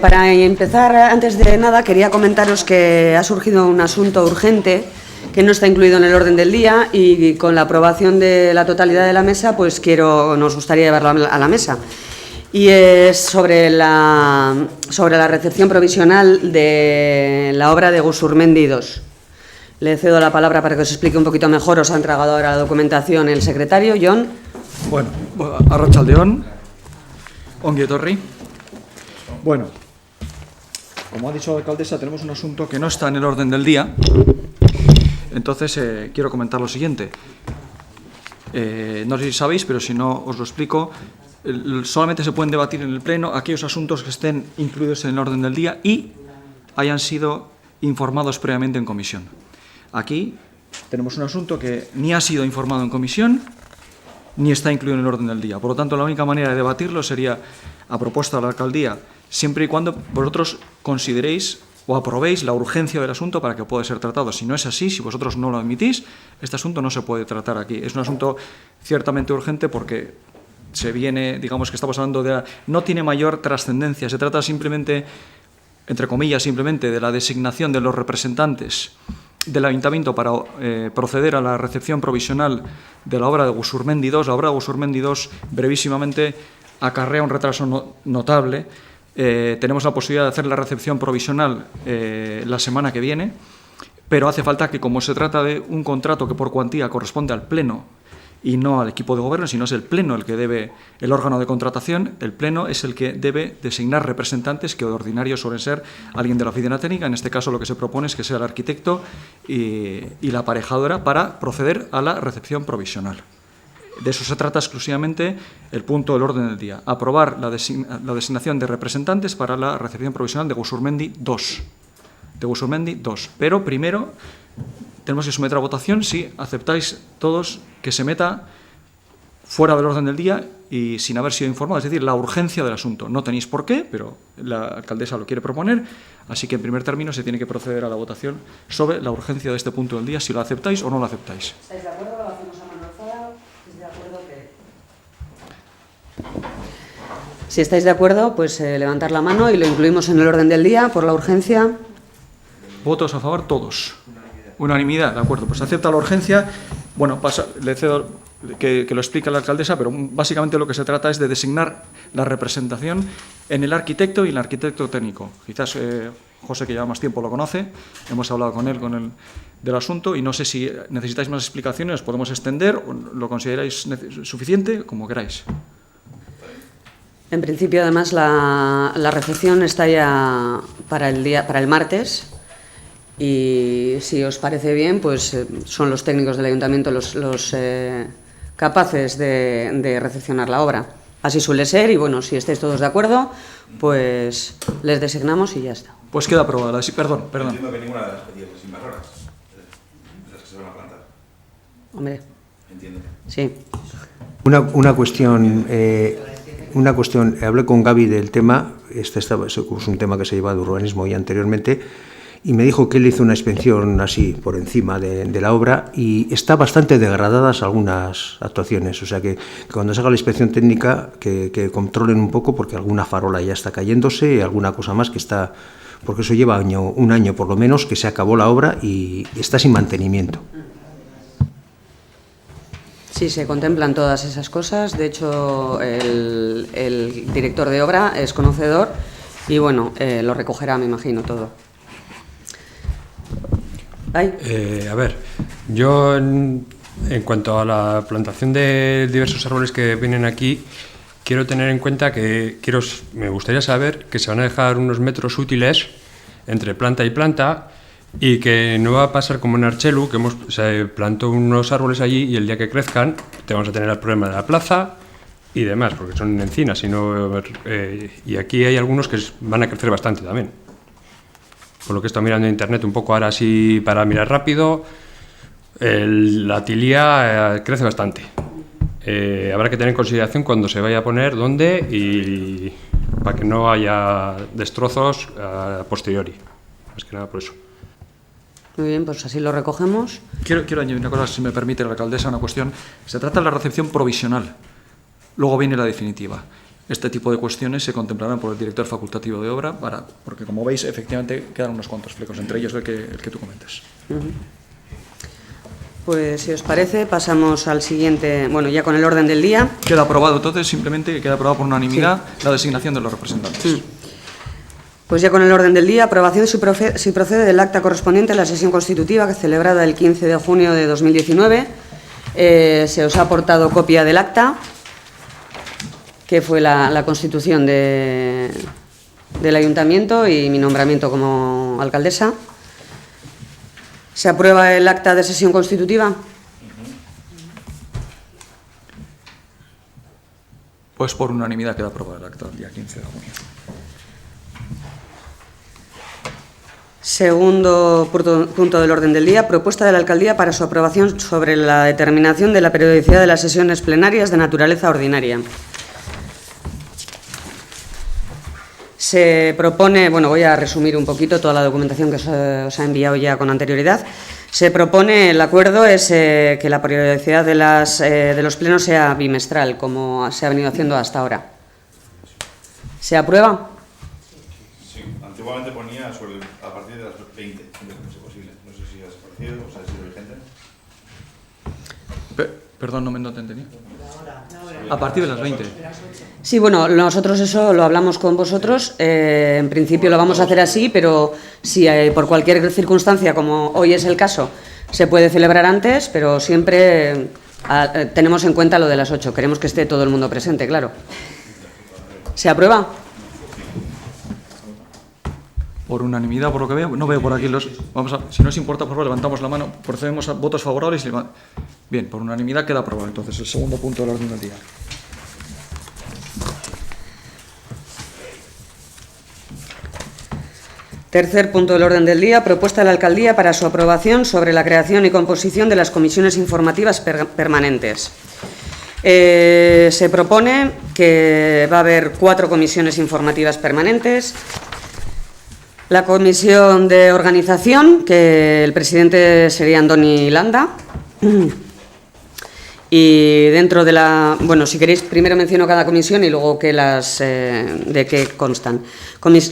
Para empezar, antes de nada, quería comentaros que ha surgido un asunto urgente que no está incluido en el orden del día y con la aprobación de la totalidad de la mesa, pues nos gustaría llevarlo a la mesa. Y es sobre la recepción provisional de la obra de Gusurmendi 2. Le cedo la palabra para que os explique un poquito mejor. Os ha entregado ahora la documentación el secretario, Jon. Bueno, arratsaldeon, ongi etorri. Bueno, como ha dicho la alcaldesa, tenemos un asunto que no está en el orden del día. Entonces, quiero comentar lo siguiente. No sé si sabéis, pero si no os lo explico. Solamente se pueden debatir en el Pleno aquellos asuntos que estén incluidos en el orden del día y hayan sido informados previamente en comisión. Aquí tenemos un asunto que ni ha sido informado en comisión ni está incluido en el orden del día. Por lo tanto, la única manera de debatirlo sería a propuesta de la alcaldía, siempre y cuando vosotros consideréis o aprobéis la urgencia del asunto para que pueda ser tratado. Si no es así, si vosotros no lo admitís, este asunto no se puede tratar aquí. Es un asunto ciertamente urgente porque se viene, digamos que estamos hablando de... No tiene mayor trascendencia, se trata simplemente, entre comillas, simplemente de la designación de los representantes del Ayuntamiento para proceder a la recepción provisional de la obra de Gusurmendi 2. La obra de Gusurmendi 2, brevísimamente, acarrea un retraso notable. Tenemos la posibilidad de hacer la recepción provisional la semana que viene, pero hace falta que, como se trata de un contrato que por cuantía corresponde al Pleno y no al equipo de gobierno, sino es el Pleno el que debe, el órgano de contratación, el Pleno es el que debe designar representantes que de ordinario suelen ser alguien de la oficina técnica. En este caso lo que se propone es que sea el arquitecto y la aparejadora para proceder a la recepción provisional. De eso se trata exclusivamente el punto del orden del día. Aprobar la designación de representantes para la recepción provisional de Gusurmendi 2. Pero primero tenemos que someter a votación si aceptáis todos que se meta fuera del orden del día y sin haber sido informado, es decir, la urgencia del asunto. No tenéis por qué, pero la alcaldesa lo quiere proponer, así que en primer término se tiene que proceder a la votación sobre la urgencia de este punto del día, si lo aceptáis o no lo aceptáis. ¿Estáis de acuerdo? Lo hacemos a mano alzada. ¿Estáis de acuerdo que...? Si estáis de acuerdo, pues levantar la mano y lo incluimos en el orden del día por la urgencia. ¿Votos a favor? Todos. Unanimidad, de acuerdo. Pues acepta la urgencia. Bueno, le cedo que lo explique la alcaldesa, pero básicamente lo que se trata es de designar la representación en el arquitecto y el arquitecto técnico. Quizás José, que lleva más tiempo, lo conoce. Hemos hablado con él del asunto y no sé si necesitáis más explicaciones, os podemos extender o lo consideráis suficiente, como queráis. En principio, además, la recepción está ya para el martes. Y si os parece bien, pues son los técnicos del ayuntamiento los capaces de recepcionar la obra. Así suele ser y, bueno, si estáis todos de acuerdo, pues les designamos y ya está. Pues queda aprobada. Sí, perdón. Entiendo que ninguna de las pedidas es invasoras, las que se van a plantar. Hombre. Entiendo. Sí. Una cuestión, hablé con Gaby del tema, este es un tema que se lleva de urbanismo ya anteriormente, y me dijo que él hizo una inspección así por encima de la obra y está bastante degradadas algunas actuaciones, o sea que cuando se haga la inspección técnica que controlen un poco porque alguna farola ya está cayéndose y alguna cosa más que está, porque eso lleva un año por lo menos que se acabó la obra y está sin mantenimiento. Sí, se contemplan todas esas cosas. De hecho, el director de obra es conocedor y, bueno, lo recogerá, me imagino, todo. A ver, yo en cuanto a la plantación de diversos árboles que vienen aquí, quiero tener en cuenta que me gustaría saber que se van a dejar unos metros útiles entre planta y planta y que no va a pasar como en Archelu, que se plantó unos árboles allí y el día que crezcan te vamos a tener el problema de la plaza y demás, porque son encinas y aquí hay algunos que van a crecer bastante también. Por lo que he estado mirando en internet un poco ahora así para mirar rápido, la tilía crece bastante. Habrá que tener en consideración cuando se vaya a poner dónde y para que no haya destrozos a posteriori. Más que nada por eso. Muy bien, pues así lo recogemos. Quiero añadir una cosa, si me permite la alcaldesa, una cuestión. Se trata de la recepción provisional, luego viene la definitiva. este tipo de cuestiones se contemplarán por el director facultativo de obra, porque como veis, efectivamente, quedan unos cuantos flecos, entre ellos el que tú comentas. Pues si os parece, pasamos al siguiente, bueno, ya con el orden del día. Queda aprobado, entonces, simplemente queda aprobado por unanimidad la designación de los representantes. Pues ya con el orden del día, aprobación si procede del acta correspondiente a la sesión constitutiva celebrada el 15 de junio de 2019. Se os ha aportado copia del acta, que fue la constitución del ayuntamiento y mi nombramiento como alcaldesa. ¿Se aprueba el acta de sesión constitutiva? Pues por unanimidad queda aprobado el acta del día 15 de junio. Segundo punto del orden del día, propuesta de la alcaldía para su aprobación sobre la determinación de la periodicidad de las sesiones plenarias de naturaleza ordinaria. Se propone, bueno, voy a resumir un poquito toda la documentación que os ha enviado ya con anterioridad. Se propone, el acuerdo es que la periodicidad de los plenos sea bimestral, como se ha venido haciendo hasta ahora. ¿Se aprueba? Sí, antiguamente ponía a partir de las 20, siempre que fuese posible. No sé si ha desaparecido o si ha sido vigente. Perdón, no te entendí. A partir de las 20. Sí, bueno, nosotros eso lo hablamos con vosotros. En principio lo vamos a hacer así, pero si por cualquier circunstancia, como hoy es el caso, se puede celebrar antes, pero siempre tenemos en cuenta lo de las 8. Queremos que esté todo el mundo presente, claro. ¿Se aprueba? Por unanimidad, por lo que veo, no veo por aquí los... si no os importa, por favor, levantamos la mano, procedemos a votos favorables y... Bien, por unanimidad queda aprobado. Entonces, el segundo punto del orden del día. Tercer punto del orden del día, propuesta de la alcaldía para su aprobación sobre la creación y composición de las comisiones informativas permanentes. Se propone que va a haber 4 comisiones informativas permanentes. La comisión de organización, que el presidente sería Andoni Landa. Y dentro de la... Bueno, si queréis, primero menciono cada comisión y luego de qué constan.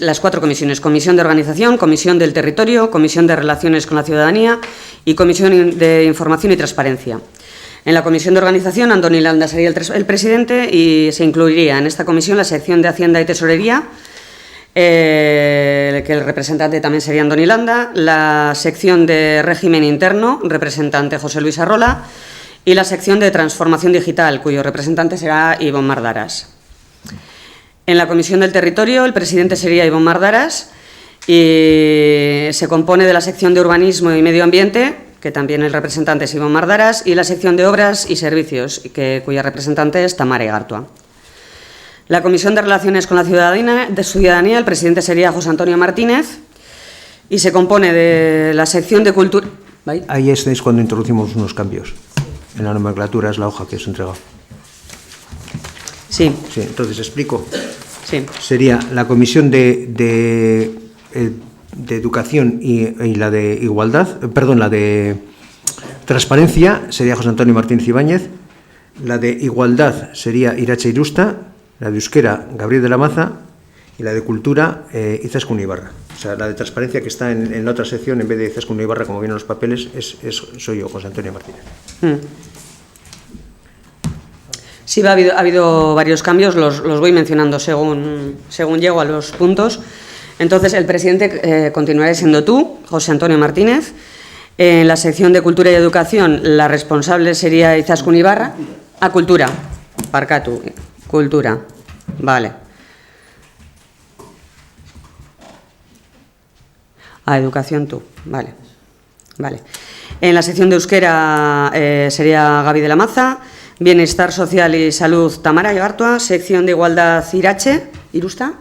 Las 4 comisiones: Comisión de Organización, Comisión del Territorio, Comisión de Relaciones con la Ciudadanía y Comisión de Información y Transparencia. En la Comisión de Organización, Andoni Landa sería el presidente y se incluiría en esta comisión la sección de Hacienda y Tesorería, que el representante también sería Andoni Landa, la sección de Régimen Interno, representante José Luis Arrola, y la sección de Transformación Digital, cuyo representante será Ivonne Mardaras. En la Comisión del Territorio, el presidente sería Ivonne Mardaras y se compone de la sección de Urbanismo y Medio Ambiente, que también el representante es Ivonne Mardaras, y la sección de Obras y Servicios, cuya representante es Tamara Igartua. La Comisión de Relaciones con la Ciudadanía, el presidente sería José Antonio Martínez y se compone de la sección de Cultura... ¿Vale? Ahí estáis cuando introducimos unos cambios. En la nomenclatura es la hoja que os he entregado. Sí. Sí, entonces explico. Sí. Sería la Comisión de Educación y la de Igualdad, la de Transparencia sería José Antonio Martínez Ibáñez, la de Igualdad sería Irache Irusta, la de Euskera Gabriel de la Maza y la de Cultura Izaskun Ibarra. O sea, la de Transparencia que está en la otra sección, en vez de Izaskun Ibarra, como vienen los papeles, soy yo, José Antonio Martínez. Sí, ha habido varios cambios, los voy mencionando según llego a los puntos. Entonces, el presidente continuará siendo tú, José Antonio Martínez. En la sección de Cultura y Educación, la responsable sería Izaskun Ibarra. Cultura. Parkatu. Cultura. Vale. Educación tú. Vale. Vale. En la sección de Euskera sería Gaby de la Maza. Bienestar Social y Salud, Tamara Igartua. Sección de Igualdad, Irache Irusta.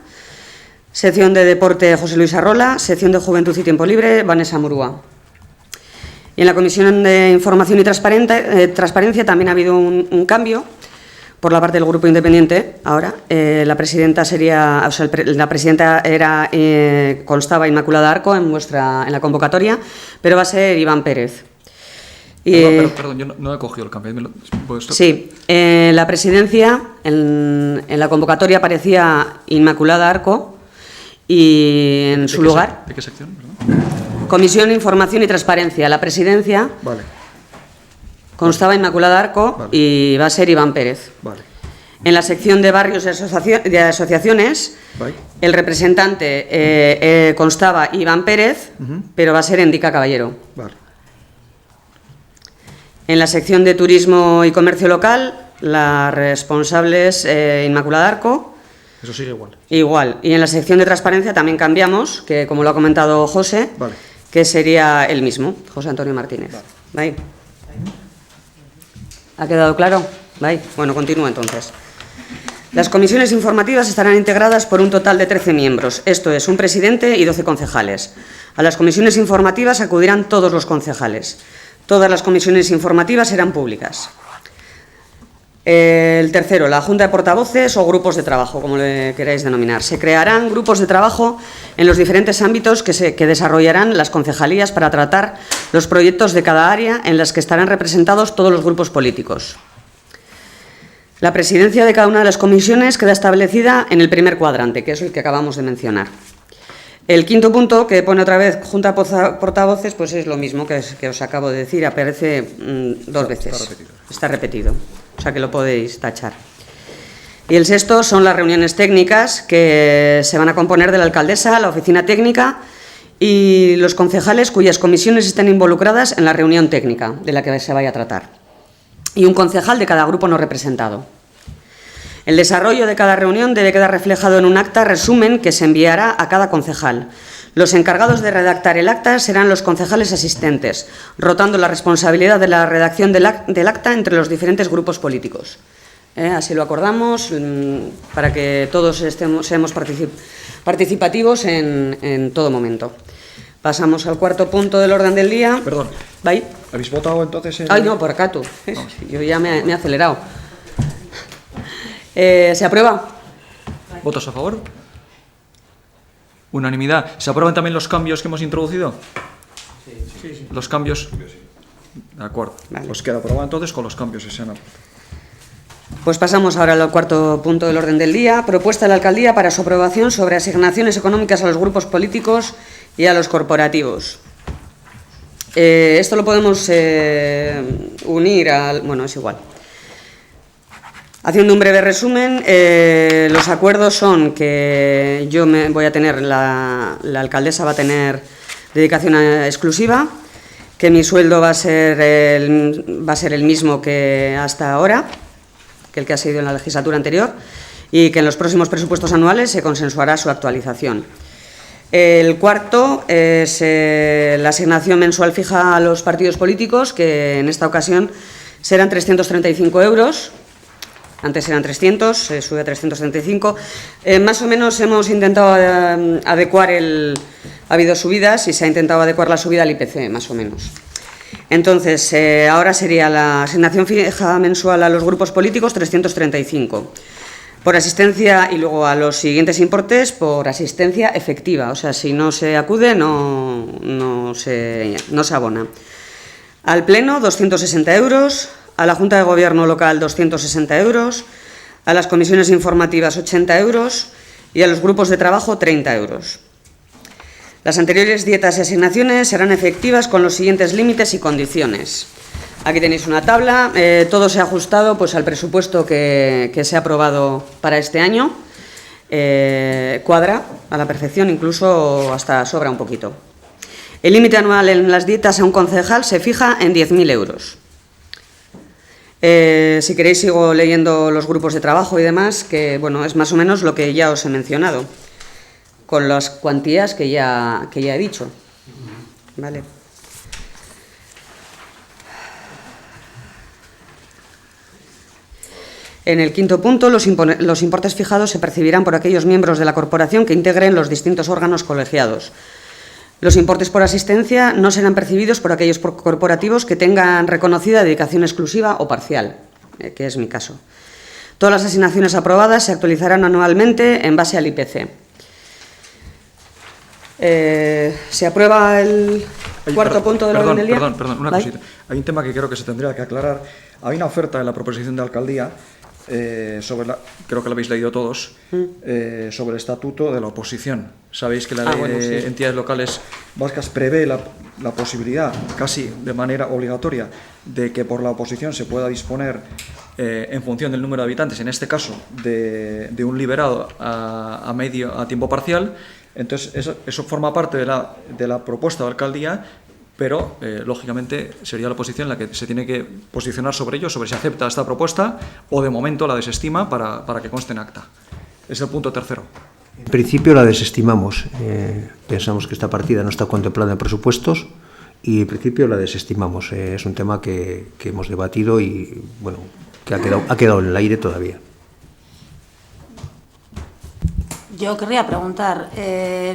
Sección de Deporte, José Luis Arrola. Sección de Juventud y Tiempo Libre, Vanessa Murúa. Y en la Comisión de Información y Transparencia también ha habido un cambio por la parte del Grupo Independiente. Ahora, la presidenta constaba Inmaculada Arco en la convocatoria, pero va a ser Iván Pérez. Perdón, yo no he cogido el cambio. Sí, la presidencia, en la convocatoria aparecía Inmaculada Arco y en su lugar... ¿De qué sección? Perdón. Comisión, Información y Transparencia. La presidencia Vale. constaba Inmaculada Arco Vale. y va a ser Iván Pérez. Vale. En la sección de barrios y asociaciones, Vale. el representante constaba Iván Pérez, pero va a ser Endica Caballero. Vale. En la sección de turismo y comercio local, la responsable es Inmaculada Arco. Eso sigue igual. Igual. Y en la sección de transparencia también cambiamos, que como lo ha comentado José, Vale. que sería el mismo, José Antonio Martínez. Vale. ¿Ha quedado claro? Vale. Bueno, continúo entonces. Las comisiones informativas estarán integradas por un total de 13 miembros, esto es, un presidente y 12 concejales. A las comisiones informativas acudirán todos los concejales. Todas las comisiones informativas serán públicas. El tercero, la Junta de Portavoces o grupos de trabajo, como le queráis denominar. Se crearán grupos de trabajo en los diferentes ámbitos que desarrollarán las concejalías para tratar los proyectos de cada área en las que estarán representados todos los grupos políticos. La presidencia de cada una de las comisiones queda establecida en el primer cuadrante, que es el que acabamos de mencionar. El quinto punto, que pone otra vez Junta de Portavoces, pues es lo mismo que os acabo de decir, aparece 2 veces. Está repetido, o sea que lo podéis tachar. Y el sexto son las reuniones técnicas, que se van a componer de la alcaldesa, la oficina técnica y los concejales cuyas comisiones estén involucradas en la reunión técnica de la que se vaya a tratar. Y un concejal de cada grupo no representado. El desarrollo de cada reunión debe quedar reflejado en un acta resumen que se enviará a cada concejal. Los encargados de redactar el acta serán los concejales asistentes, rotando la responsabilidad de la redacción del acta entre los diferentes grupos políticos. Así lo acordamos, para que todos seamos participativos en todo momento. Pasamos al cuarto punto del orden del día. Perdón. ¿Vai? ¿Habéis votado entonces? Ay, no, por acá tú. Yo ya me he acelerado. ¿Se aprueba? ¿Votos a favor? Unanimidad. ¿Se aprueban también los cambios que hemos introducido? Sí. Los cambios. De acuerdo. Vale. Pues queda aprobado entonces con los cambios que se han aprobado. Pues pasamos ahora al cuarto punto del orden del día. Propuesta de la alcaldía para su aprobación sobre asignaciones económicas a los grupos políticos y a los corporativos. Esto lo podemos unir al... Bueno, es igual. Haciendo un breve resumen, los acuerdos son que yo voy a tener, la alcaldesa va a tener dedicación exclusiva, que mi sueldo va a ser el mismo que hasta ahora, que el que ha sido en la legislatura anterior, y que en los próximos presupuestos anuales se consensuará su actualización. El cuarto es la asignación mensual fija a los partidos políticos, que en esta ocasión serán 335 euros. Antes eran 300, se sube a 335. Más o menos hemos intentado adecuar ha habido subidas y se ha intentado adecuar la subida al IPC, más o menos. Entonces, ahora sería la asignación fija mensual a los grupos políticos 335. Por asistencia, y luego a los siguientes importes por asistencia efectiva. O sea, si no se acude, no se abona. Al Pleno, 260 euros. A la Junta de Gobierno local, 260 euros. A las comisiones informativas, 80 euros. Y a los grupos de trabajo, 30 euros. Las anteriores dietas y asignaciones serán efectivas con los siguientes límites y condiciones. Aquí tenéis una tabla, todo se ha ajustado pues, al presupuesto que se ha aprobado para este año. Cuadra a la perfección, incluso hasta sobra un poquito. El límite anual en las dietas a un concejal se fija en 10.000 euros. Si queréis sigo leyendo los grupos de trabajo y demás, que bueno, es más o menos lo que ya os he mencionado, con las cuantías que ya he dicho. Vale. En el quinto punto, los importes fijados se percibirán por aquellos miembros de la corporación que integren los distintos órganos colegiados. Los importes por asistencia no serán percibidos por aquellos corporativos que tengan reconocida dedicación exclusiva o parcial, que es mi caso. Todas las asignaciones aprobadas se actualizarán anualmente en base al IPC. Se aprueba el cuarto punto del orden del día. Perdón, una cosita. Hay un tema que creo que se tendría que aclarar. Hay una oferta en la proposición de alcaldía, creo que la habéis leído todos, sobre el estatuto de la oposición. Sabéis que la ley de entidades locales vascas prevé la posibilidad, casi de manera obligatoria, de que por la oposición se pueda disponer, en función del número de habitantes, en este caso, de un liberado a tiempo parcial. Entonces, eso forma parte de la propuesta de alcaldía, pero, lógicamente, sería la oposición la que se tiene que posicionar sobre ello, sobre si acepta esta propuesta o, de momento, la desestima para que conste en acta. Es el punto tercero. En principio la desestimamos. Pensamos que esta partida no está contemplada en presupuestos y, en principio, la desestimamos. Es un tema que hemos debatido y, bueno, que ha quedado en el aire todavía. Yo querría preguntar,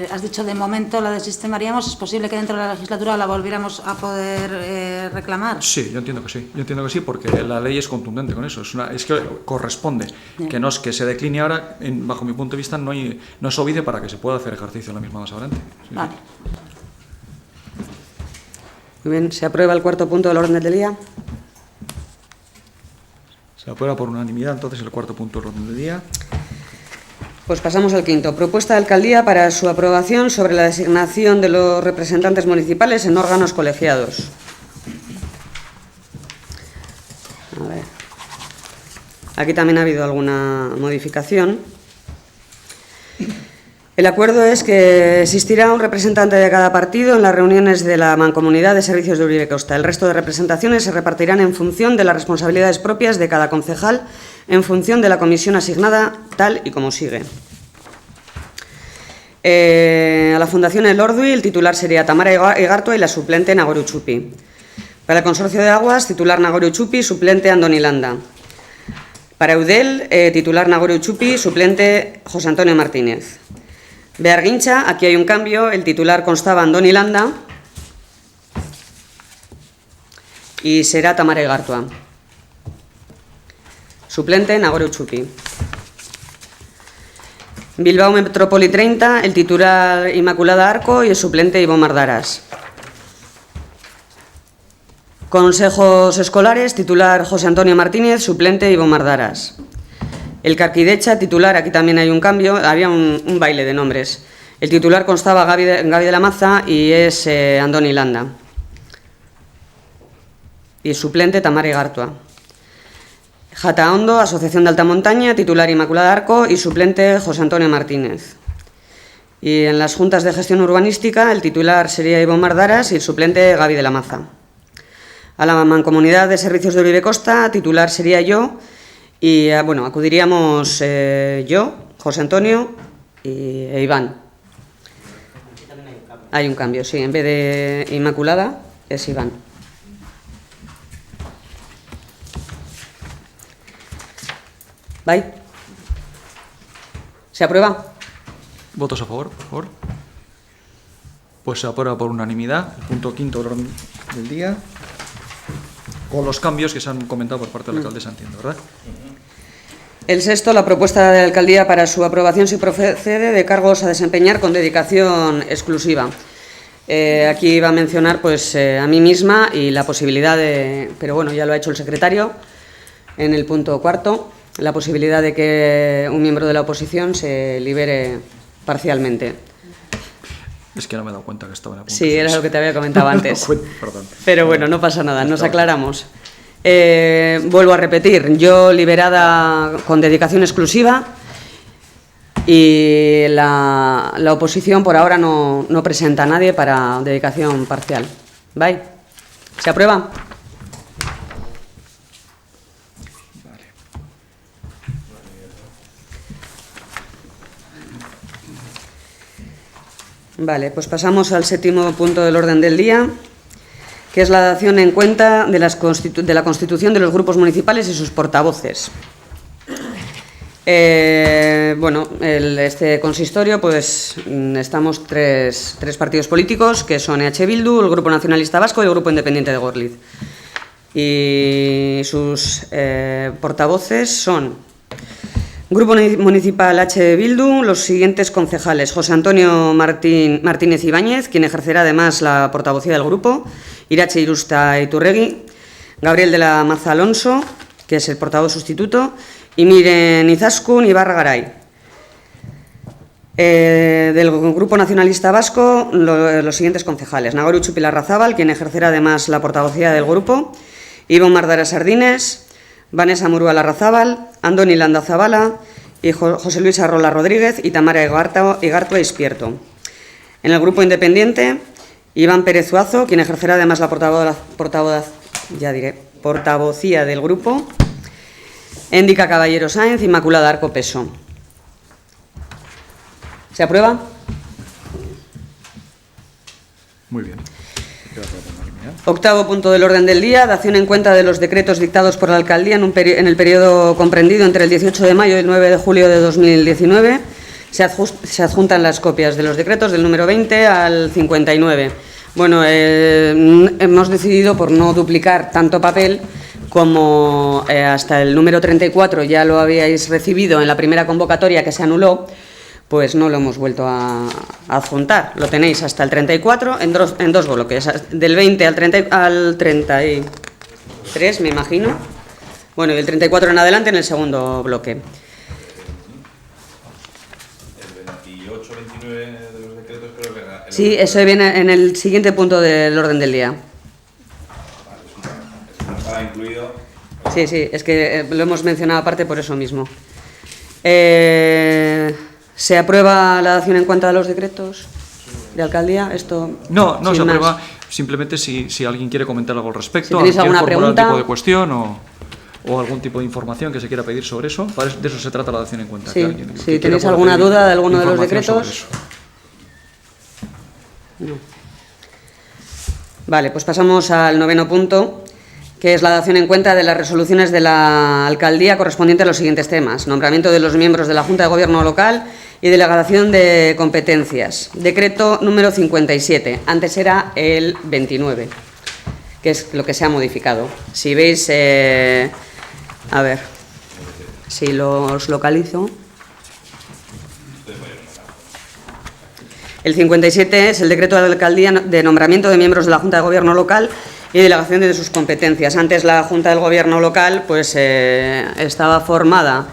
has dicho de momento la desestimaríamos, ¿es posible que dentro de la legislatura la volviéramos a poder reclamar? Sí, yo entiendo que sí, porque la ley es contundente con eso, es que corresponde. Bien. Que no es que se decline ahora, bajo mi punto de vista, no es obvio para que se pueda hacer ejercicio la misma más adelante. Sí, vale. Muy bien, ¿se aprueba el cuarto punto del orden del día? Se aprueba por unanimidad, entonces, el cuarto punto del orden del día. Pues pasamos al quinto. Propuesta de alcaldía para su aprobación sobre la designación de los representantes municipales en órganos colegiados. A ver. Aquí también ha habido alguna modificación. El acuerdo es que existirá un representante de cada partido en las reuniones de la Mancomunidad de Servicios de Uribe Costa. El resto de representaciones se repartirán en función de las responsabilidades propias de cada concejal, en función de la comisión asignada, tal y como sigue. A la Fundación El Ordui, el titular sería Tamara Igartua y la suplente Nagore Utxupi. Para el Consorcio de Aguas, titular Nagore Utxupi, suplente Andoni Landa. Para Eudel, titular Nagore Utxupi, suplente José Antonio Martínez. Bearguincha, aquí hay un cambio, el titular constaba Andoni Landa y será Tamara Igartua. Suplente Nagore Utxupi. Bilbao Metrópoli 30, el titular Inmaculada Arco y el suplente Ivo Mardaras. Consejos escolares, titular José Antonio Martínez, suplente Ivo Mardaras. El Carquidecha, titular, aquí también hay un cambio, había un baile de nombres. El titular constaba Gaby de la Maza y es Andoni Landa. Y suplente Tamara Igartua. Jataondo, Asociación de Alta Montaña, titular Inmaculada Arco y suplente José Antonio Martínez. Y en las juntas de gestión urbanística, el titular sería Ivo Mardaras y el suplente Gaby de la Maza. A la Mancomunidad de Servicios de Uribe Costa, titular sería yo. Y, bueno, acudiríamos yo, José Antonio e Iván. Hay un cambio, sí. En vez de Inmaculada, es Iván. ¿Vai? ¿Se aprueba? ¿Votos a favor, por favor? Pues se aprueba por unanimidad el punto quinto del orden del día, con los cambios que se han comentado por parte del alcalde Santiendo, ¿verdad? El sexto, la propuesta de la alcaldía para su aprobación si procede de cargos a desempeñar con dedicación exclusiva. Aquí iba a mencionar pues a mí misma y la posibilidad de, pero bueno, ya lo ha hecho el secretario en el punto cuarto, la posibilidad de que un miembro de la oposición se libere parcialmente. Es que no me he dado cuenta que estaba en el punto. Sí, era lo que te había comentado antes. Perdón. Pero bueno, no pasa nada, nos aclaramos. Vuelvo a repetir, yo liberada con dedicación exclusiva y la oposición por ahora no presenta a nadie para dedicación parcial. ¿Vale? ¿Se aprueba? Vale, pues pasamos al séptimo punto del orden del día, que es la dación en cuenta de la constitución de los grupos municipales y sus portavoces. Bueno, este consistorio, pues estamos tres partidos políticos, que son EH Bildu, el Grupo Nacionalista Vasco y el Grupo Independiente de Gorliz. Y sus portavoces son Grupo Municipal H. Bildu, los siguientes concejales: José Antonio Martínez Ibáñez, quien ejercerá además la portavocía del grupo, Irache Irusta Iturregui, Gabriel de la Maza Alonso, que es el portavoz sustituto, y Miren Izaskun Ibarra Garay. Del Grupo Nacionalista Vasco, los siguientes concejales: Nagoru Chupilarrazábal, quien ejercerá además la portavocía del grupo, Ivonne Mardara Sardines, Vanessa Murúa Larrazábal, Andoni Landa Zabala y José Luis Arrola Rodríguez y Tamara Igartua Ispierto. En el Grupo Independiente, Iván Pérez Zuazo, quien ejercerá además la portavocía del grupo, Éndica Caballero Sáenz, Inmaculada Arco Peso. ¿Se aprueba? Muy bien. Octavo punto del orden del día: dación en cuenta de los decretos dictados por la Alcaldía en el periodo comprendido entre el 18 de mayo y el 9 de julio de 2019. Se adjuntan las copias de los decretos del número 20 al 59. Bueno, hemos decidido, por no duplicar tanto papel, como hasta el número 34 ya lo habíais recibido en la primera convocatoria que se anuló, pues no lo hemos vuelto a adjuntar. Lo tenéis hasta el 34 en dos bloques, del 20 al 33, me imagino. Bueno, y el 34 en adelante en el segundo bloque. El 28, 29 de los decretos creo que era... Sí, eso viene en el siguiente punto del orden del día. No estaba incluido. Sí, es que lo hemos mencionado aparte por eso mismo. ¿Se aprueba la dación en cuenta de los decretos de alcaldía? Esto No se sin más. aprueba. Simplemente si alguien quiere comentar algo al respecto, Si tenéis alguna formular pregunta, algún tipo de cuestión o algún tipo de información que se quiera pedir sobre eso, de eso se trata la dación en cuenta. Sí, que alguien que si quiera tenéis pueda alguna pedir duda de alguno de los información decretos. sobre eso. No. Vale, pues pasamos al noveno punto, que es la dación en cuenta de las resoluciones de la alcaldía correspondiente a los siguientes temas: nombramiento de los miembros de la Junta de Gobierno local y delegación de competencias. Decreto número 57, antes era el 29, que es lo que se ha modificado. Si veis, a ver, si los localizo. El 57 es el decreto de la alcaldía de nombramiento de miembros de la Junta de Gobierno local y delegación de sus competencias. Antes la Junta del Gobierno local pues estaba formada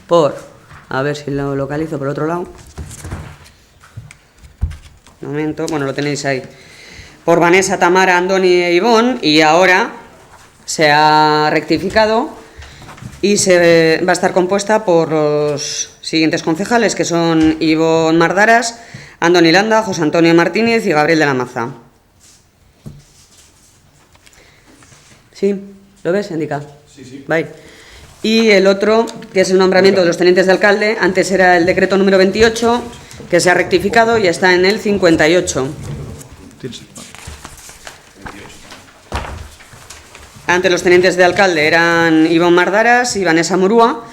por, a ver si lo localizo por otro lado. Un momento, bueno, lo tenéis ahí. Por Vanessa, Tamara, Andoni e Ivonne, y ahora se ha rectificado y va a estar compuesta por los siguientes concejales, que son Ivonne Mardaras, Andoni Landa, José Antonio Martínez y Gabriel de la Maza. ¿Sí? ¿Lo ves, Indica? Sí. Bye. Y el otro, que es el nombramiento de los tenientes de alcalde, antes era el decreto número 28, que se ha rectificado y está en el 58. Antes los tenientes de alcalde eran Ivonne Mardaras y Vanessa Murúa.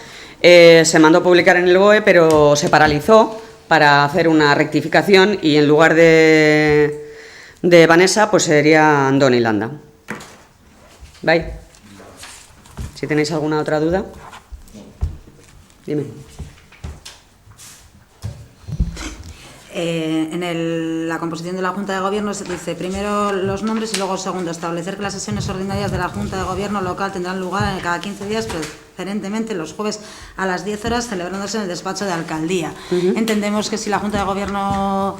Se mandó a publicar en el BOE, pero se paralizó para hacer una rectificación y en lugar de Vanessa, pues sería Andoni Landa. ¿Vale? Si tenéis alguna otra duda, dime. En la composición de la Junta de Gobierno se dice primero los nombres y luego segundo, establecer que las sesiones ordinarias de la Junta de Gobierno local tendrán lugar cada 15 días, preferentemente los jueves a las 10 horas, celebrándose en el despacho de alcaldía. Entendemos que si la Junta de Gobierno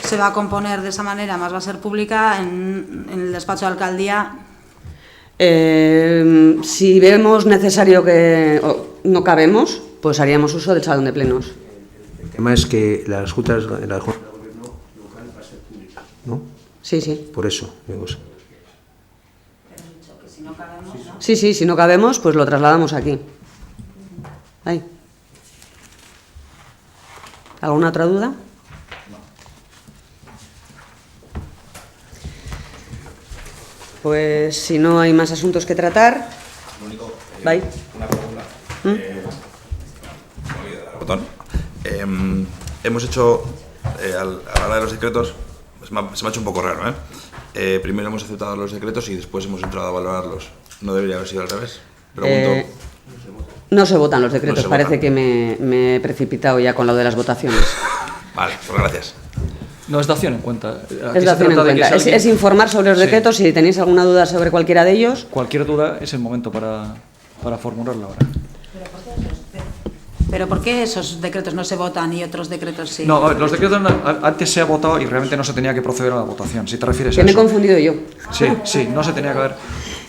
se va a componer de esa manera, más va a ser pública, en el despacho de alcaldía. Si vemos necesario que no cabemos, pues haríamos uso del salón de plenos. El tema es que la Junta de Gobierno local va a ser pública, ¿no? Sí. Por eso, digo. Sí, si no cabemos, pues lo trasladamos aquí. Ahí. ¿Alguna otra duda? Pues si no hay más asuntos que tratar. Lo único, Bye. una pregunta. Me olvidé de dar al botón. Hemos hecho, a la hora de los decretos, se me ha hecho un poco raro, Primero hemos aceptado los decretos y después hemos entrado a valorarlos. ¿No debería haber sido al revés? Pregunto. No se votan los decretos, No se parece votan. que me he precipitado ya con lo de las votaciones. Vale, pues gracias. No, es dación en cuenta. Aquí Es se dación en trata de que cuenta. si alguien- Es informar sobre los Sí. decretos. Si tenéis alguna duda sobre cualquiera de ellos, Cualquier duda es el momento para formularla ahora. Pero ¿por qué esos decretos no se votan y otros decretos sí? No, a ver, los decretos antes se ha votado y realmente no se tenía que proceder a la votación, si te refieres que a me he eso. confundido yo. Sí, no se tenía que haber...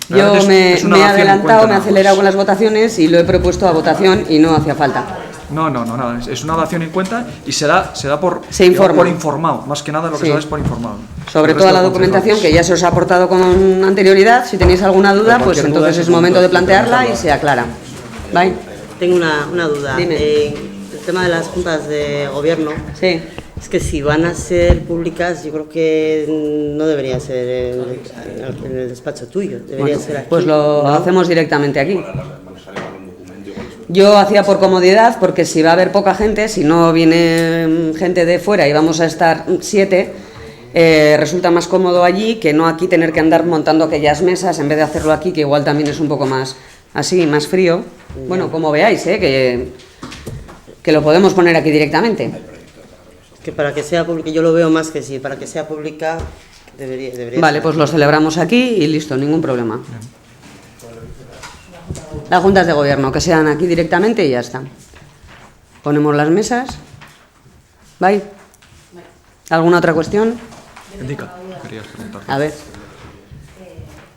Yo Realmente es una me he dación en adelantado, cuenta me he nada acelerado más. con las votaciones y lo he propuesto a votación y no hacía falta. No, nada, es una dación en cuenta y se da por, Se informa. por informado, más que nada lo que Sí. se da es por informado. Sobre El toda resto la de documentación que concejales. ya se os ha aportado con anterioridad, si tenéis alguna duda, Pero pues cualquier duda entonces es es el momento de momento de plantearla y preguntarla. se aclara. ¿Vale? Tengo una duda. Dime. El tema de las juntas de gobierno, Sí. es que si van a ser públicas, yo creo que no debería ser en el despacho tuyo, debería ser aquí. Pues lo ¿no? hacemos directamente aquí. Yo hacía por comodidad, porque si va a haber poca gente, si no viene gente de fuera y vamos a estar 7, resulta más cómodo allí que no aquí tener que andar montando aquellas mesas en vez de hacerlo aquí, que igual también es un poco más así, más frío. Bueno, como veáis, que lo podemos poner aquí directamente. Que para que sea pública, yo lo veo más que sí, para que sea pública debería Vale, ser. pues lo celebramos aquí y listo, ningún problema. Las juntas de gobierno, que sean aquí directamente y ya está. Ponemos las mesas. ¿Vale? ¿Alguna otra cuestión? Indica, querías preguntar. A ver.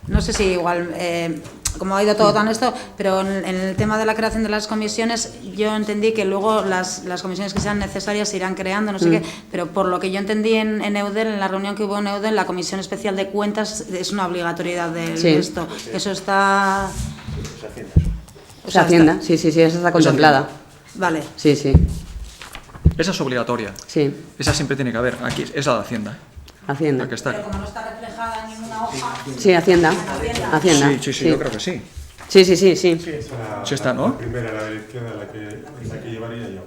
No sé si igual, como ha ido todo tan esto, pero en el tema de la creación de las comisiones, yo entendí que luego las comisiones que sean necesarias se irán creando, no sé qué, pero por lo que yo entendí en Eudel, en la reunión que hubo en Eudel, la Comisión Especial de Cuentas es una obligatoriedad de Sí. esto. Eso está... O sea, Hacienda, sí, esa está contemplada. Vale. Sí, sí, Esa es obligatoria. sí, Esa siempre tiene que haber. Aquí es la de Hacienda. Hacienda. La que está aquí. Como no está reflejada en ninguna hoja... Sí, Hacienda. Hacienda. Sí, yo creo que sí. Sí. Sí está, ¿no? La primera, la de la izquierda, la que llevaría yo.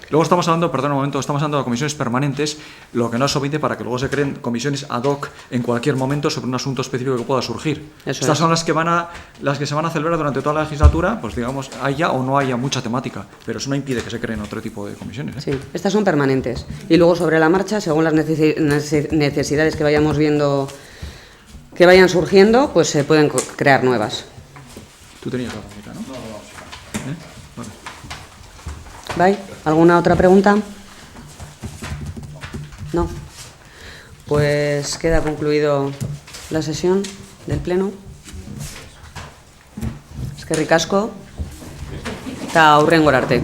Luego estamos hablando, perdón un momento, estamos hablando de comisiones permanentes, lo que no es obvio para que luego se creen comisiones ad hoc en cualquier momento sobre un asunto específico que pueda surgir. Eso Estas es. son las que se van a celebrar durante toda la legislatura, pues digamos, haya o no haya mucha temática, pero eso no impide que se creen otro tipo de comisiones. ¿eh? Sí, estas son permanentes. Y luego sobre la marcha, según las necesidades que vayamos viendo que vayan surgiendo, pues se pueden crear nuevas. Tú tenías la pregunta, ¿no? ¿Eh? Vale. ¿Vale? ¿Alguna otra pregunta? No. Pues queda concluido la sesión del Pleno. Eskerrik asko eta hurrengora arte.